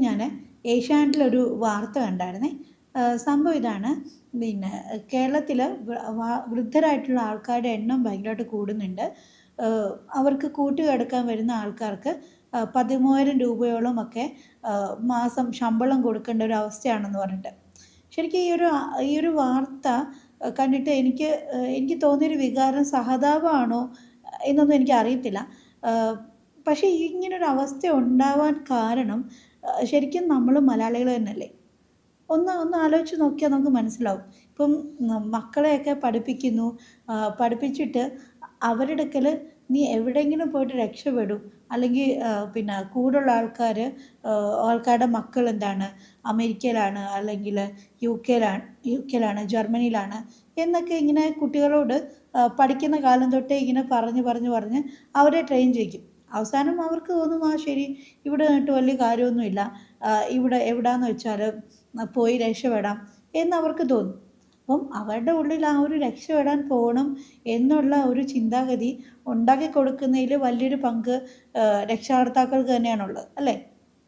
ഞാൻ ഏഷ്യാനെറ്റിലൊരു വാർത്ത കണ്ടായിരുന്നേ. സംഭവം ഇതാണ്. പിന്നെ കേരളത്തിൽ വൃദ്ധരായിട്ടുള്ള ആൾക്കാരുടെ എണ്ണം ഭയങ്കരമായിട്ട് കൂടുന്നുണ്ട്. അവർക്ക് കൂട്ടുകിടക്കാൻ വരുന്ന ആൾക്കാർക്ക് 13,000 രൂപയോളം ഒക്കെ മാസം ശമ്പളം കൊടുക്കേണ്ട ഒരു അവസ്ഥയാണെന്ന് പറഞ്ഞിട്ട്. ശരിക്കും ഈ ഒരു വാർത്ത കണ്ടിട്ട് എനിക്ക് തോന്നിയൊരു വികാരം സഹതാപമാണോ എന്നൊന്നും എനിക്കറിയത്തില്ല. പക്ഷേ ഇങ്ങനൊരു അവസ്ഥ ഉണ്ടാവാൻ കാരണം ശരിക്കും നമ്മൾ മലയാളികൾ തന്നെയല്ലേ? ഒന്ന് ആലോചിച്ച് നോക്കിയാൽ നമുക്ക് മനസ്സിലാവും. ഇപ്പം മക്കളെയൊക്കെ പഠിപ്പിക്കുന്നു. പഠിപ്പിച്ചിട്ട് അവരുടെ അടുക്കൽ നീ എവിടെയെങ്കിലും പോയിട്ട് രക്ഷപ്പെടും. അല്ലെങ്കിൽ പിന്നെ കൂടുള്ള ആൾക്കാരുടെ മക്കൾ എന്താണ് അമേരിക്കയിലാണ്, അല്ലെങ്കിൽ യു കെയിലാണ്, ജർമ്മനിയിലാണ് എന്നൊക്കെ ഇങ്ങനെ കുട്ടികളോട് പഠിക്കുന്ന കാലം തൊട്ടേ ഇങ്ങനെ പറഞ്ഞ് അവരെ ട്രെയിൻ ചെയ്യിക്കും. അവസാനം അവർക്ക് തോന്നും ആ ശരി, ഇവിടെ നിന്നിട്ട് വലിയ കാര്യമൊന്നുമില്ല, ഇവിടെ എവിടെയാണെന്ന് വെച്ചാൽ പോയി രക്ഷപ്പെടാം എന്നവർക്ക് തോന്നും. അപ്പം അവരുടെ ഉള്ളിൽ ആ ഒരു രക്ഷപ്പെടാൻ പോകണം എന്നുള്ള ഒരു ചിന്താഗതി ഉണ്ടാക്കി കൊടുക്കുന്നതിൽ വലിയൊരു പങ്ക് രക്ഷാകർത്താക്കൾക്ക് തന്നെയാണുള്ളത്, അല്ലേ?